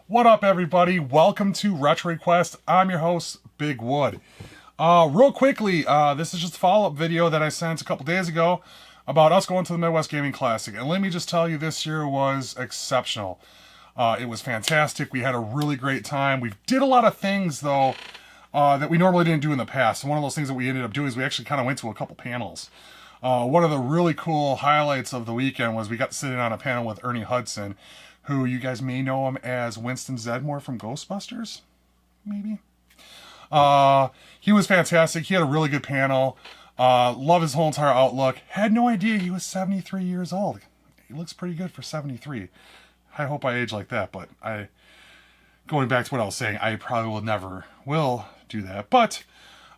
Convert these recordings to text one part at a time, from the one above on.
What up, everybody? Welcome to Retro Request. I'm your host, Big Wood. Real quickly, this is just a follow-up video that I sent a couple days ago about us going to the Midwest Gaming Classic. And let me just tell you, this year was exceptional. It was fantastic. We had a really great time. We did a lot of things, though, that we normally didn't do in the past. And one of those things that we ended up doing is we actually kind of went to a couple panels. One of the really cool highlights of the weekend was we got to sit in on a panel with Ernie Hudson, who you guys may know him as Winston Zeddemore from Ghostbusters, maybe? He was fantastic. He had a really good panel. Love his whole entire outlook. Had no idea he was 73 years old. He looks pretty good for 73. I hope I age like that, but going back to what I was saying, I probably never will do that. But,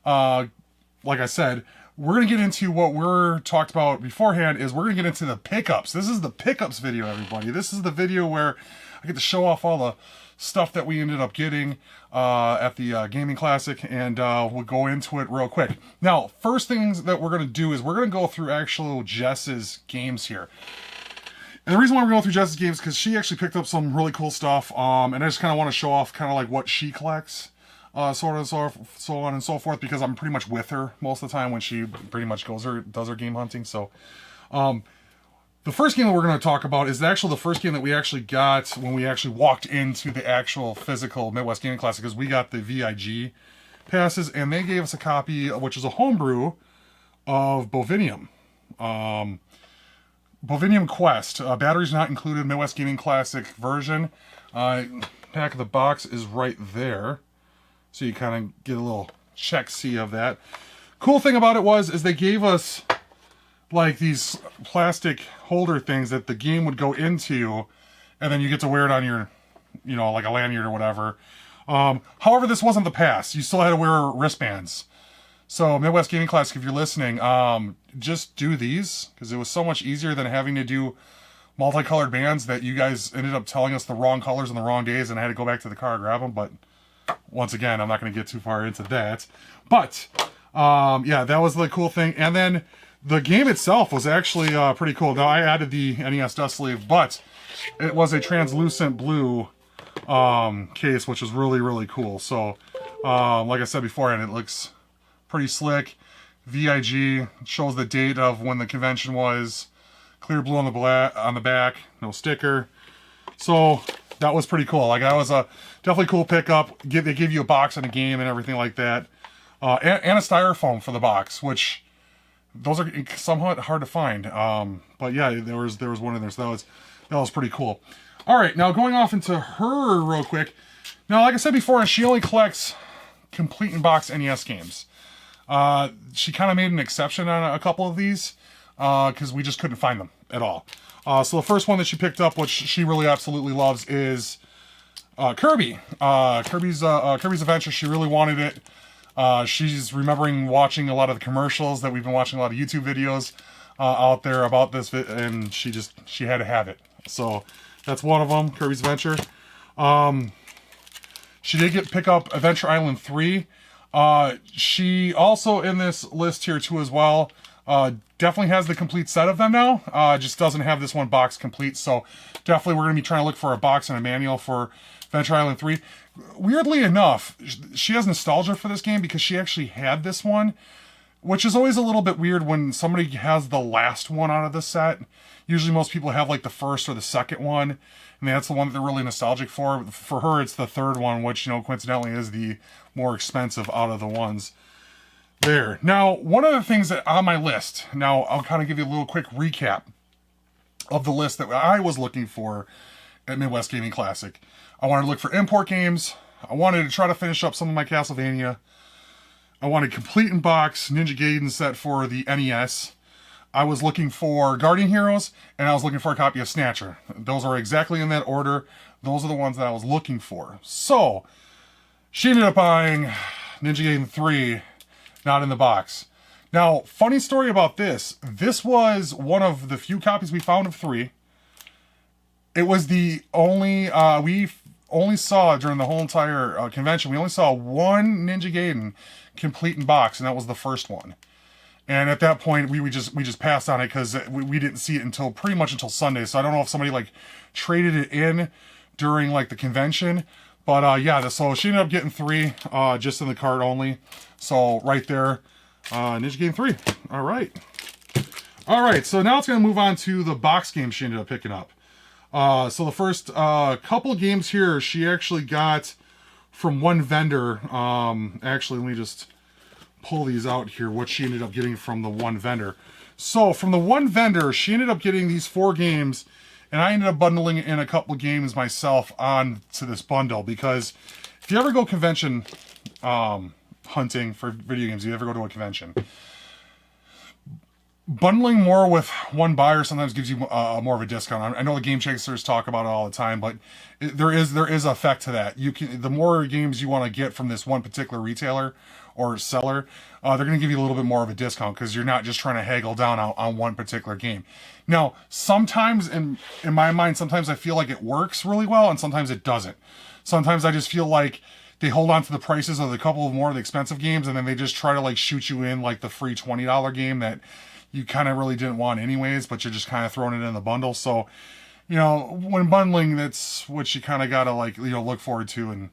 like I said, we're going to get into what we're talked about beforehand is we're going to get into the pickups. This is the pickups video, everybody. This is the video where I get to show off all the stuff that we ended up getting at the Gaming Classic, and we'll go into it real quick. Now, first things that we're going to do is we're going to go through actual Jess's games here. And the reason why we're going through Jess's games is because she actually picked up some really cool stuff, and I just kind of want to show off kind of like what she collects. So on and so forth, because I'm pretty much with her most of the time when she pretty much does her game hunting. So, the first game that we're going to talk about is actually the first game that we actually got when we actually walked into the actual physical Midwest Gaming Classic, because we got the VIG passes, and they gave us a copy, which is a homebrew of Bovinium. Bovinium Quest. Batteries not included, Midwest Gaming Classic version. Back of the box is right there. So you kind of get a little check-see of that. Cool thing about it is they gave us like these plastic holder things that the game would go into, and then you get to wear it on your, you know, like a lanyard or whatever. However, this wasn't the past. You still had to wear wristbands. So Midwest Gaming Classic, if you're listening, just do these, because it was so much easier than having to do multicolored bands that you guys ended up telling us the wrong colors on the wrong days, and I had to go back to the car and grab them, but once again, I'm not going to get too far into that. But, yeah, that was the cool thing. And then the game itself was actually pretty cool. Now, I added the NES dust sleeve, but it was a translucent blue case, which was really, really cool. So, like I said beforehand, it looks pretty slick. VIG shows the date of when the convention was. Clear blue on the back, no sticker. So that was pretty cool. Like, that was a definitely cool pickup. They give you a box and a game and everything like that. And a styrofoam for the box, which those are somewhat hard to find. But yeah, there was one in there, so that was pretty cool. All right, now going off into her real quick. Now, like I said before, she only collects complete in box NES games. She kind of made an exception on a couple of these because we just couldn't find them at all. So the first one that she picked up, which she really absolutely loves, is Kirby. Kirby's Adventure. She really wanted it. She's remembering watching a lot of the commercials that we've been watching, a lot of YouTube videos out there about this, and she had to have it. So that's one of them, Kirby's Adventure. She did pick up Adventure Island 3. She also in this list here too as well. Definitely has the complete set of them now. Just doesn't have this one box complete. So definitely we're going to be trying to look for a box and a manual for Adventure Island 3. Weirdly enough, she has nostalgia for this game because she actually had this one, which is always a little bit weird when somebody has the last one out of the set. Usually most people have like the first or the second one, and that's the one that they're really nostalgic for. For her, it's the third one, which, you know, coincidentally is the more expensive out of the ones there. Now, one of the things that on my list, now I'll kind of give you a little quick recap of the list that I was looking for at Midwest Gaming Classic. I wanted to look for import games. I wanted to try to finish up some of my Castlevania. I wanted complete in box Ninja Gaiden set for the NES. I was looking for Guardian Heroes, and I was looking for a copy of Snatcher. Those are exactly in that order. Those are the ones that I was looking for. So, she ended up buying Ninja Gaiden 3, not in the box. Now, funny story about this. This was one of the few copies we found of 3. It was the only, we only saw during the whole entire convention, we only saw one Ninja Gaiden complete in box, and that was the first one. And at that point, we just passed on it because we didn't see it until pretty much until Sunday. So I don't know if somebody like traded it in during like the convention, but yeah. So she ended up getting 3 just in the cart only. So right there, Ninja Gaiden 3. All right. So now it's gonna move on to the box game she ended up picking up. So the first couple of games here she actually got from one vendor. Actually, let me just pull these out here, what she ended up getting from the one vendor. So from the one vendor, she ended up getting these 4 games, and I ended up bundling in a couple of games myself on to this bundle, because if you ever go convention hunting for video games, you ever go to a convention, bundling more with one buyer sometimes gives you more of a discount. I know the game chasers talk about it all the time, but there is effect to that. The more games you want to get from this one particular retailer or seller, they're going to give you a little bit more of a discount, because you're not just trying to haggle down on one particular game. Now, sometimes in my mind, sometimes I feel like it works really well, and sometimes it doesn't. Sometimes I just feel like they hold on to the prices of a couple of more of the expensive games, and then they just try to like shoot you in like the free $20 game that you kind of really didn't want anyways, but you're just kind of throwing it in the bundle. So, you know, when bundling, that's what you kind of got to like, you know, look forward to, and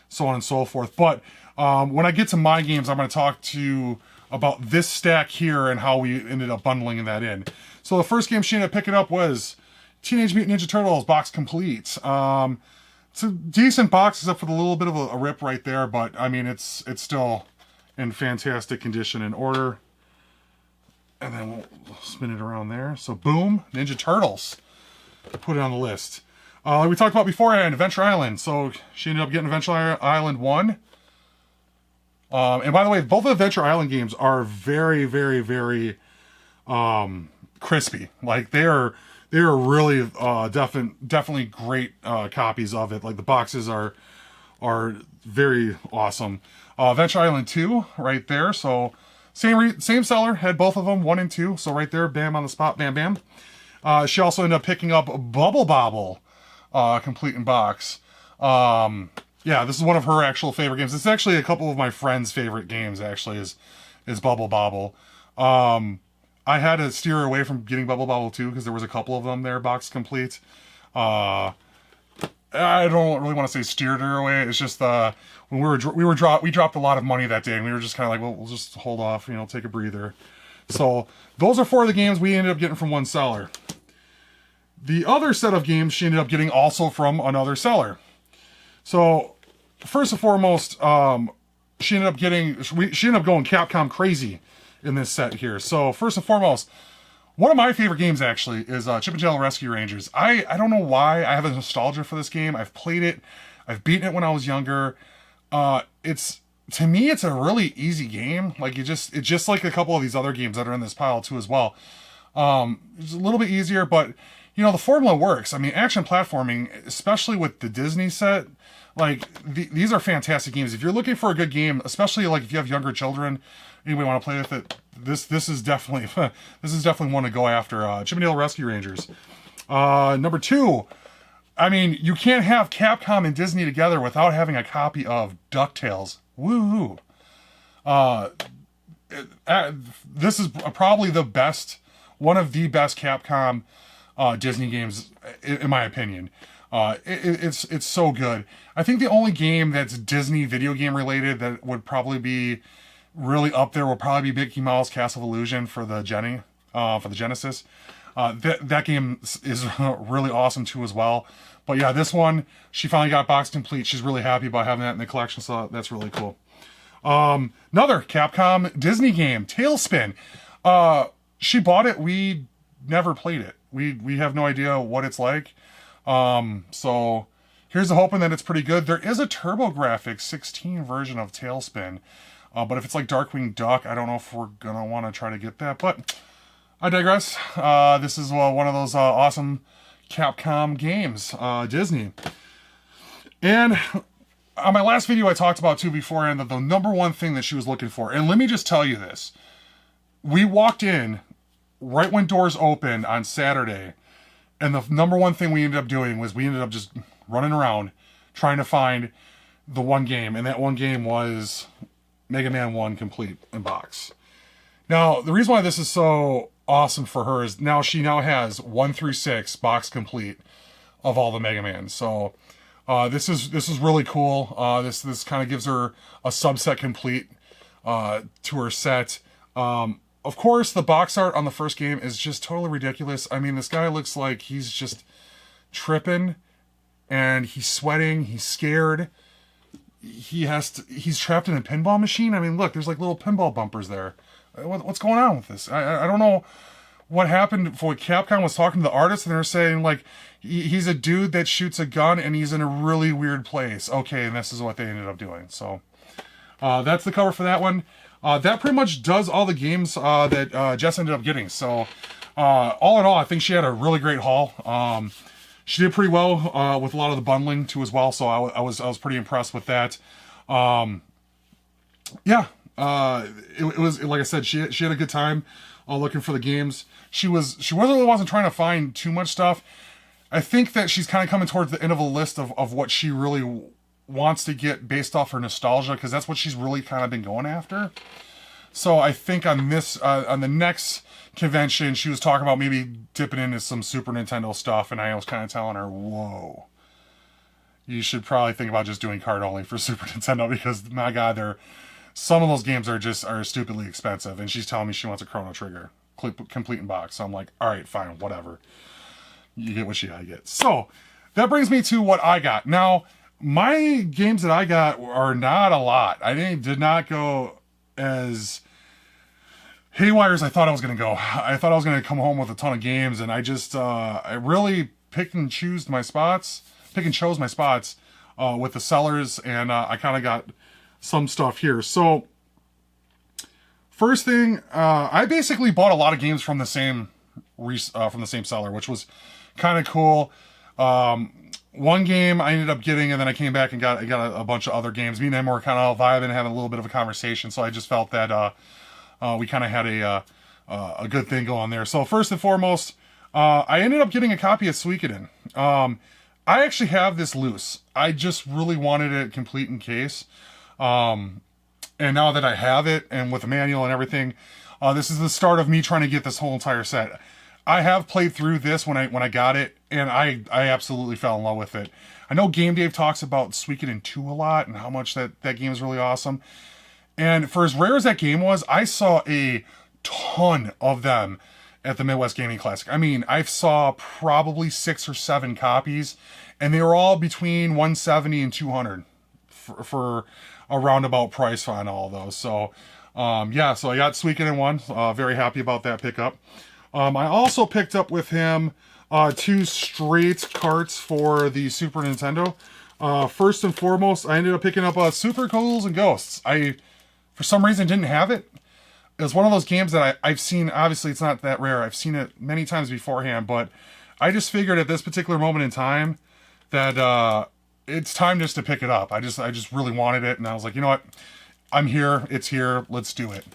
so on and so forth. But when I get to my games, I'm going to talk to you about this stack here and how we ended up bundling that in. So the first game she ended up picking up was Teenage Mutant Ninja Turtles Box Complete. It's a decent box, except for the little bit of a rip right there, but I mean, it's still in fantastic condition and order. And then we'll spin it around there. So boom, Ninja Turtles. Put it on the list. Like we talked about beforehand, Adventure Island. So she ended up getting Adventure Island 1. And by the way, both of the Adventure Island games are very, very, very crispy. Like they are really definitely great copies of it. Like the boxes are very awesome. Adventure Island 2 right there. So same seller, had both of them, 1 and 2. So right there, bam on the spot, bam, bam. She also ended up picking up Bubble Bobble, complete in box. Yeah, this is one of her actual favorite games. It's actually a couple of my friends' favorite games, actually, is Bubble Bobble. I had to steer away from getting Bubble Bobble 2 because there was a couple of them there, box complete. I don't really want to say steered her away. It's just when we dropped a lot of money that day, and we were just kind of like, well, we'll just hold off, you know, take a breather. So those are 4 of the games we ended up getting from one seller. The other set of games she ended up getting also from another seller. So first and foremost, she ended up going Capcom crazy in this set here. So first and foremost, one of my favorite games actually is Chip and Dale Rescue Rangers. I don't know why I have a nostalgia for this game. I've played it. I've beaten it when I was younger. To me, it's a really easy game. Like it's just like a couple of these other games that are in this pile too as well. It's a little bit easier, but you know, the formula works. I mean, action platforming, especially with the Disney set, like these are fantastic games. If you're looking for a good game, especially like if you have younger children, anybody want to play with it, this is definitely one to go after. Chip and Dale Rescue Rangers. Number 2, I mean, you can't have Capcom and Disney together without having a copy of DuckTales. Woo! This is probably one of the best Capcom Disney games, in my opinion. It's so good. I think the only game that's Disney video game related that would probably be really up there would probably be Mickey Mouse Castle of Illusion for the Genesis. That game is really awesome too as well. But yeah, this one, she finally got box complete. She's really happy about having that in the collection, so that's really cool. Another Capcom Disney game, Tailspin. She bought it. We never played it. We have no idea what it's like. So here's the hoping that it's pretty good. There is a TurboGrafx 16 version of Tailspin. But if it's like Darkwing Duck, I don't know if we're going to want to try to get that. But I digress. This is one of those awesome Capcom games, Disney. And on my last video I talked about too beforehand that the number one thing that she was looking for, and let me just tell you this. We walked in right when doors opened on Saturday, and the number one thing we ended up doing was we ended up just running around trying to find the one game, and that one game was Mega Man 1 complete in box. Now, the reason why this is so awesome for her is she now has 1 through 6 box complete of all the Mega Man. So this is really cool. This kind of gives her a subset complete to her set. Of course, the box art on the first game is just totally ridiculous. I mean, this guy looks like he's just tripping, and he's sweating, he's scared. He's trapped in a pinball machine. I mean, look, there's like little pinball bumpers there. What's going on with this? I don't know what happened. For Capcom was talking to the artist, and they're saying like he's a dude that shoots a gun and he's in a really weird place. Okay, and this is what they ended up doing. So that's the cover for that one. That pretty much does all the games that Jess ended up getting. So all in all, I think she had a really great haul. She did pretty well with a lot of the bundling too as well. So I was pretty impressed with that. Yeah. It was like I said, she had a good time looking for the games. She wasn't trying to find too much stuff. I think that she's kind of coming towards the end of a list of what she really wants to get based off her nostalgia, because that's what she's really kind of been going after. So I think on the next convention, she was talking about maybe dipping into some Super Nintendo stuff, and I was kind of telling her, whoa, you should probably think about just doing card only for Super Nintendo, because my God, some of those games are stupidly expensive. And she's telling me she wants a Chrono Trigger complete in box. So I'm like, all right, fine, whatever. You get what you gotta get. So that brings me to what I got. Now, my games that I got are not a lot. I did not go as haywire as I thought I was going to go. I thought I was going to come home with a ton of games, and I just, I really pick and chose my spots with the sellers, and I kind of got some stuff here. So, first thing, I basically bought a lot of games from the same seller, which was kind of cool. One game I ended up getting, and then I came back and got a bunch of other games. Me and him were kind of vibing and having a little bit of a conversation, so I just felt that we kind of had a good thing going there. So first and foremost, I ended up getting a copy of Suikoden. I actually have this loose. I just really wanted it complete in case. And now that I have it, and with the manual and everything, this is the start of me trying to get this whole entire set. I have played through this when I got it, and I absolutely fell in love with it. I know Game Dave talks about Suikoden 2 a lot, and how much that game is really awesome. And for as rare as that game was, I saw a ton of them at the Midwest Gaming Classic. I mean, I saw probably 6 or 7 copies, and they were all between $170 and $200 for a roundabout price on all of those. So, yeah, so I got Suikoden 1. Very happy about that pickup. I also picked up with him 2 straight carts for the Super Nintendo. First and foremost, I ended up picking up Super Ghouls and Ghosts. I, for some reason, didn't have it. It was one of those games that I've seen. Obviously, it's not that rare. I've seen it many times beforehand, but I just figured at this particular moment in time that it's time just to pick it up. I just really wanted it, and I was like, you know what? I'm here. It's here. Let's do it.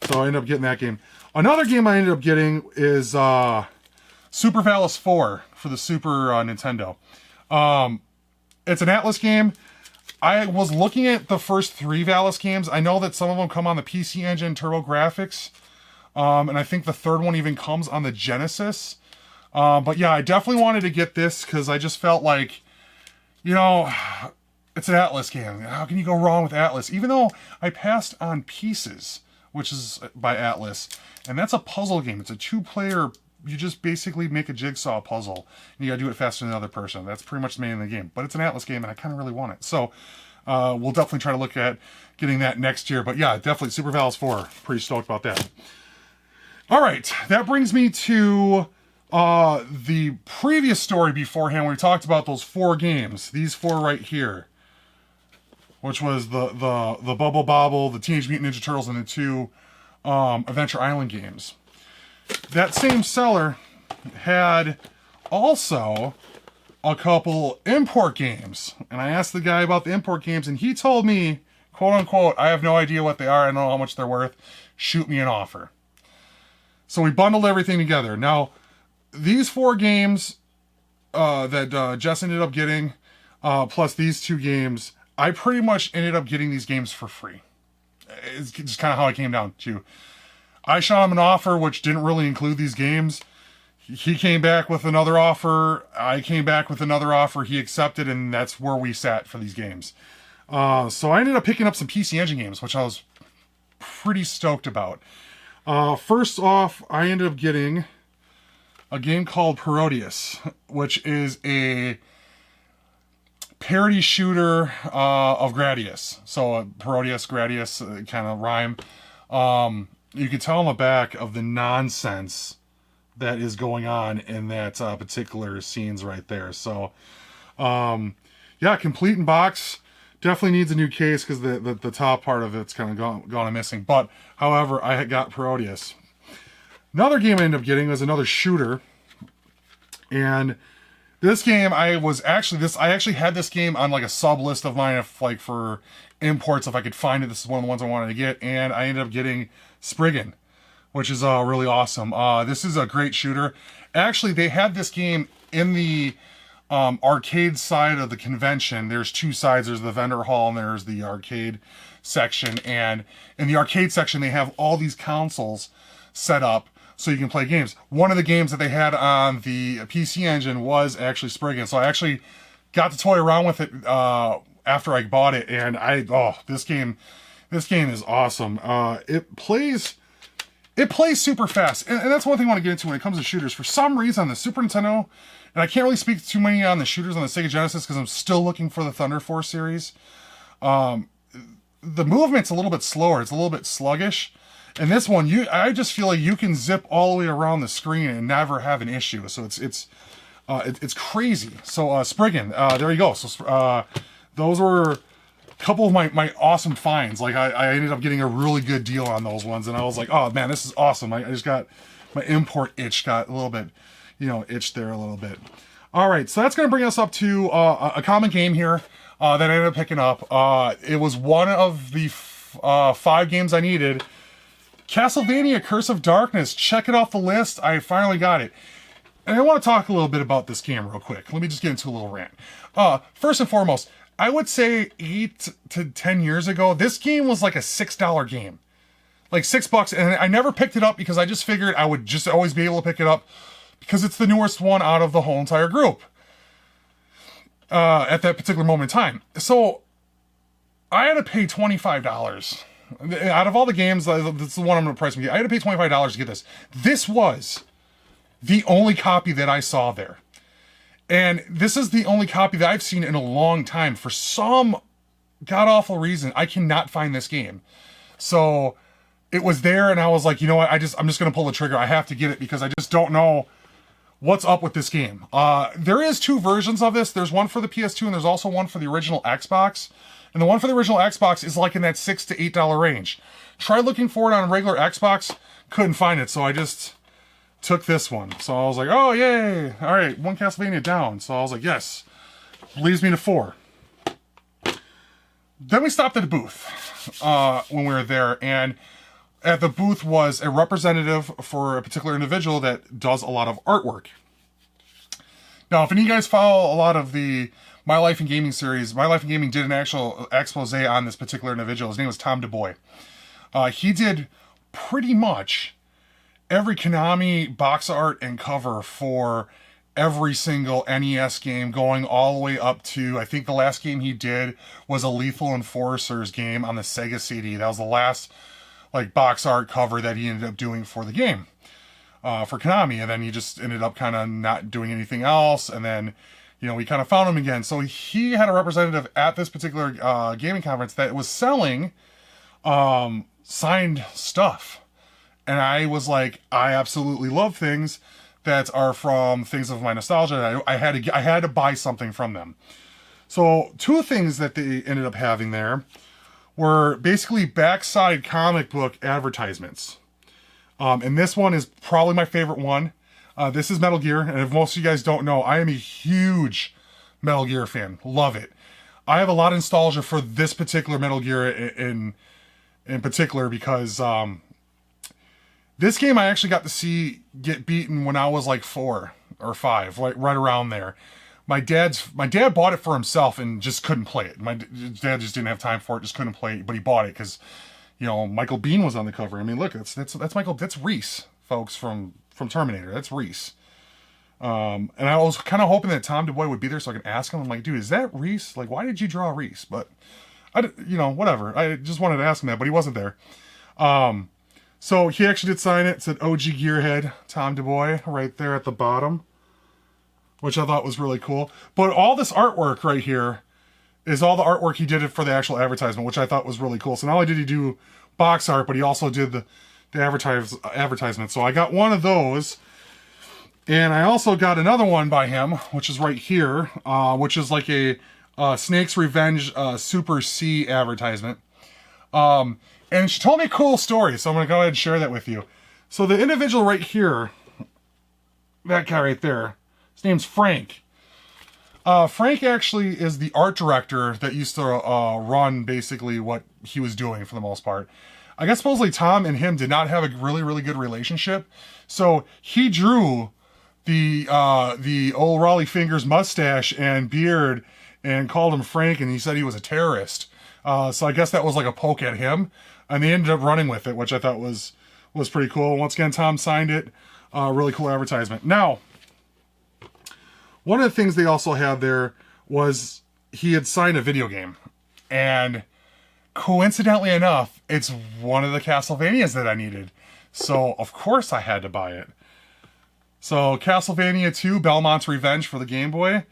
So I ended up getting that game. Another game I ended up getting is Super Valis 4 for the Super Nintendo. It's an Atlas game. I was looking at the first 3 Valis games. I know that some of them come on the PC Engine TurboGrafx. And I think the third one even comes on the Genesis. But yeah, I definitely wanted to get this because I just felt like, you know, it's an Atlas game. How can you go wrong with Atlas? Even though I passed on Pieces, which is by Atlas. And that's a puzzle game. It's a 2-player, you just basically make a jigsaw puzzle. And you gotta do it faster than the other person. That's pretty much the main of the game. But it's an Atlas game, and I kind of really want it. So, we'll definitely try to look at getting that next year. But yeah, definitely Super Valis 4. Pretty stoked about that. Alright, that brings me to the previous story beforehand where we talked about those 4 games. These 4 right here. Which was the Bubble Bobble, the Teenage Mutant Ninja Turtles, and the 2 Adventure Island games. that same seller had also a couple import games. And I asked the guy about the import games, and he told me, quote unquote, I have no idea what they are, I don't know how much they're worth, shoot me an offer. So we bundled everything together. Now, these 4 games that Jess ended up getting, plus these 2 games, I pretty much ended up getting these games for free. It's just kind of how it came down to. I shot him an offer which didn't really include these games. He came back with another offer. I came back with another offer. He accepted, and that's where we sat for these games. So I ended up picking up some PC Engine games, which I was pretty stoked about. First off, I ended up getting a game called Parodius, which is a parody shooter of Gradius. So Parodius, Gradius, kind of rhyme. You can tell on the back of the nonsense that is going on in that particular scenes right there. So, yeah, complete in box. Definitely needs a new case because the top part of it's kind of gone missing. But, however, I had got Parodius. Another game I ended up getting was another shooter. And this game, I actually had this game on like a sub list of mine, for imports, if I could find it. This is one of the ones I wanted to get. And I ended up getting Spriggan, which is really awesome. This is a great shooter. Actually, they had this game in the arcade side of the convention. There's 2 sides. There's the vendor hall and there's the arcade section. And in the arcade section, they have all these consoles set up so you can play games. One of the games that they had on the PC Engine was actually Spriggan. So I actually got to toy around with it after I bought it. And this game is awesome. It plays super fast. And that's one thing I want to get into when it comes to shooters. For some reason, on the Super Nintendo, and I can't really speak too many on the shooters on the Sega Genesis because I'm still looking for the Thunder Force series. The movement's a little bit slower. It's a little bit sluggish. And this one, I just feel like you can zip all the way around the screen and never have an issue. So it's crazy. So Spriggan, there you go. So those were a couple of my awesome finds. Like I ended up getting a really good deal on those ones, and I was like, oh man, this is awesome. I just got my import itch got a little bit, itched there a little bit. All right, so that's going to bring us up to a common game here that I ended up picking up. It was one of the 5 games I needed. Castlevania Curse of Darkness. Check it off the list. I finally got it. And I want to talk a little bit about this game real quick. Let me just get into a little rant. First and foremost, I would say 8 to 10 years ago, this game was like a $6 game. Like $6. And I never picked it up because I just figured I would just always be able to pick it up because it's the newest one out of the whole entire group. At that particular moment in time. So I had to pay $25. Out of all the games, this is the one I'm going to price me. I had to pay $25 to get this. This was the only copy that I saw there. And this is the only copy that I've seen in a long time. For some god-awful reason, I cannot find this game. So it was there, and I was like, you know what, I'm just going to pull the trigger. I have to get it because I just don't know what's up with this game. There is 2 versions of this. There's one for the PS2, and there's also one for the original Xbox. And the one for the original Xbox is like in that $6 to $8 range. Tried looking for it on a regular Xbox, couldn't find it, so I just took this one. So I was like, oh, yay! All right, 1 Castlevania down. So I was like, yes. Leaves me to 4. Then we stopped at a booth when we were there, and at the booth was a representative for a particular individual that does a lot of artwork. Now, if any of you guys follow a lot of the My Life in Gaming series, My Life in Gaming did an actual expose on this particular individual. His name was Tom DuBois. He did pretty much every Konami box art and cover for every single NES game, going all the way up to, I think the last game he did was a Lethal Enforcers game on the Sega CD. That was the last box art cover that he ended up doing for the game, for Konami. And then he just ended up kind of not doing anything else. And then, we kind of found him again. So he had a representative at this particular gaming conference that was selling signed stuff. And I was like, I absolutely love things that are from things of my nostalgia. I had to buy something from them. So 2 things that they ended up having there were basically backside comic book advertisements. And this one is probably my favorite one. This is Metal Gear, and if most of you guys don't know, I am a huge Metal Gear fan. Love it. I have a lot of nostalgia for this particular Metal Gear in particular because this game I actually got to see get beaten when I was like 4 or 5, right around there. My dad bought it for himself and just couldn't play it. My dad just didn't have time for it, just couldn't play it, but he bought it because, you know, Michael Biehn was on the cover. I mean, look, that's Michael, that's Reese, folks, from Terminator. That's Reese. And I was kind of hoping that Tom DuBois would be there so I could ask him. I'm like, dude, is that Reese? Like, why did you draw Reese? But you know, whatever. I just wanted to ask him that, but he wasn't there. So he actually did sign it. It said OG Gearhead, Tom DuBois, right there at the bottom, which I thought was really cool. But all this artwork right here is all the artwork he did for the actual advertisement, which I thought was really cool. So not only did he do box art, but he also did the advertisement. So I got one of those. And I also got another one by him, which is right here, which is like a Snake's Revenge Super C advertisement. And she told me a cool story, so I'm going to go ahead and share that with you. So the individual right here, that guy right there, his name's Frank. Frank actually is the art director that used to run basically what he was doing for the most part. I guess supposedly Tom and him did not have a really, really good relationship. So he drew the old Raleigh Fingers mustache and beard and called him Frank, and he said he was a terrorist. So I guess that was like a poke at him, and they ended up running with it, which I thought was pretty cool. Once again, Tom signed it. Really cool advertisement. Now, one of the things they also had there was he had signed a video game, and coincidentally enough, it's one of the Castlevanias that I needed. So, of course, I had to buy it. So, Castlevania 2, Belmont's Revenge for the Game Boy.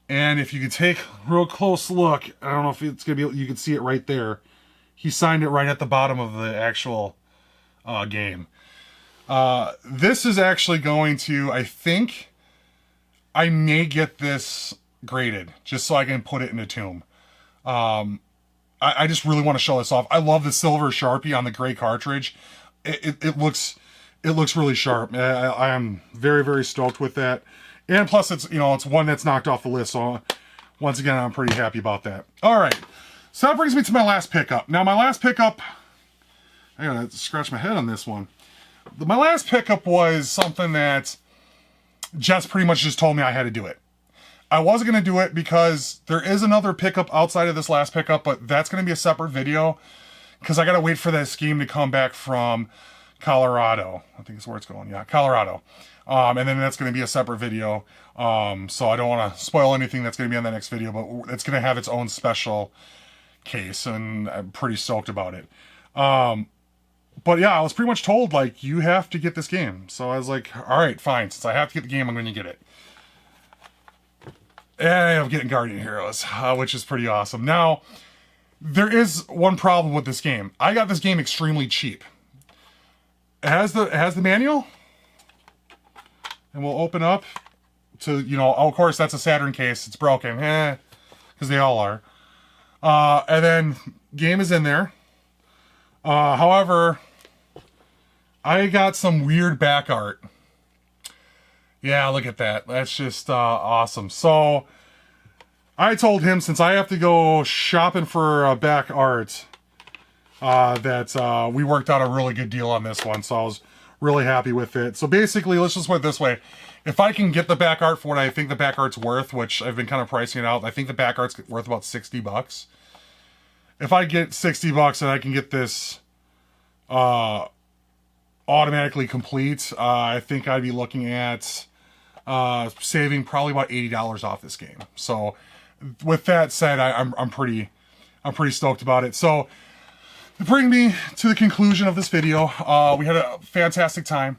And if you could take a real close look, I don't know if it's going to be, you can see it right there. He signed it right at the bottom of the actual game. This is actually going to, I think, I may get this graded, just so I can put it in a tomb. I just really want to show this off. I love the silver Sharpie on the gray cartridge. It looks really sharp. I am very, very stoked with that. And plus, it's, you know, it's one that's knocked off the list. So once again, I'm pretty happy about that. All right. So that brings me to my last pickup. Now, my last pickup, I gotta scratch my head on this one. My last pickup was something that Jess pretty much just told me I had to do it. I wasn't going to do it because there is another pickup outside of this last pickup, but that's going to be a separate video because I got to wait for that scheme to come back from Colorado. I think it's where it's going. Yeah, Colorado. And then that's going to be a separate video. So I don't want to spoil anything that's going to be on the next video, but it's going to have its own special case, and I'm pretty stoked about it. But yeah, I was pretty much told, like, you have to get this game. So I was like, all right, fine. Since I have to get the game, I'm going to get it. And I'm getting Guardian Heroes, which is pretty awesome. Now, there is one problem with this game. I got this game extremely cheap. It has the manual. And we'll open up to, you know, of course, that's a Saturn case. It's broken. Because they all are. And then, game is in there. However, I got some weird back art. Yeah, look at that. That's just awesome. So, I told him, since I have to go shopping for back art, that we worked out a really good deal on this one. So, I was really happy with it. So, basically, let's just put it this way. If I can get the back art for what I think the back art's worth, which I've been kind of pricing it out, I think the back art's worth about $60. If I get $60 and I can get this automatically complete, I think I'd be looking at saving probably about $80 off this game. So with that said, I'm pretty stoked about it. So to bring me to the conclusion of this video, we had a fantastic time.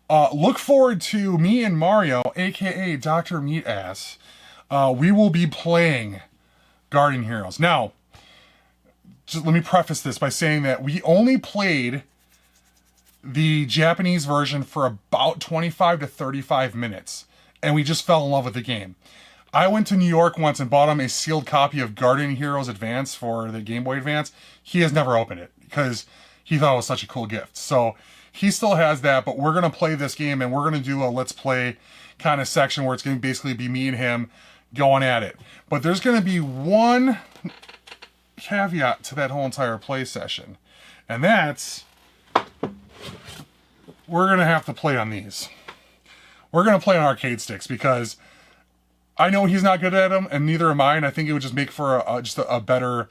Look forward to me and Mario, aka Dr. Meatass. We will be playing Guardian Heroes. Now, just let me preface this by saying that we only played the Japanese version for about 25 to 35 minutes, and we just fell in love with the game. I went to New York once and bought him a sealed copy of Guardian Heroes Advance for the Game Boy Advance. He has never opened it because he thought it was such a cool gift. So He still has that, but we're going to play this game, and we're going to do a let's play kind of section where it's going to basically be me and him going at it. But there's going to be one caveat to that whole entire play session, and that's we're going to have to play on these. We're going to play on arcade sticks because I know he's not good at them, and neither am I, and I think it would just make for just a better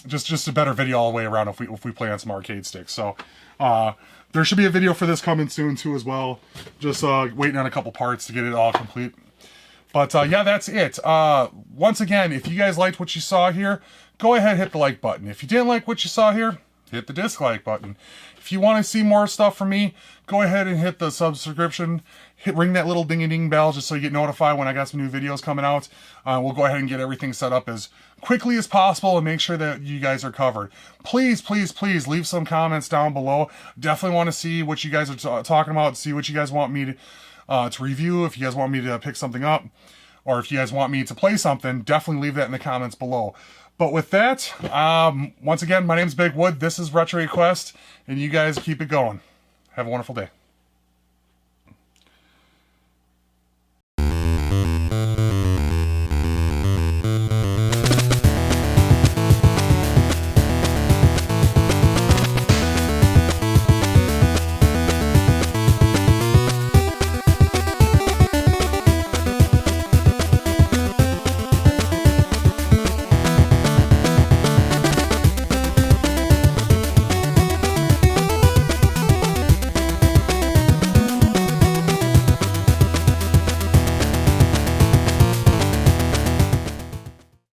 just a better video all the way around if we play on some arcade sticks. So there should be a video for this coming soon too as well. Just waiting on a couple parts to get it all complete. But yeah, that's it. Once again, if you guys liked what you saw here, go ahead and hit the like button. If you didn't like what you saw here, hit the dislike button. If you want to see more stuff from me, go ahead and hit the subscription. Ring that little ding-a-ding bell just so you get notified when I got some new videos coming out. We'll go ahead and get everything set up as quickly as possible and make sure that you guys are covered. Please, please, please leave some comments down below. Definitely want to see what you guys are talking about, see what you guys want me to review, if you guys want me to pick something up, or if you guys want me to play something, definitely leave that in the comments below. But with that, once again, my name's Big Wood, this is Retro Request, and you guys keep it going. Have a wonderful day.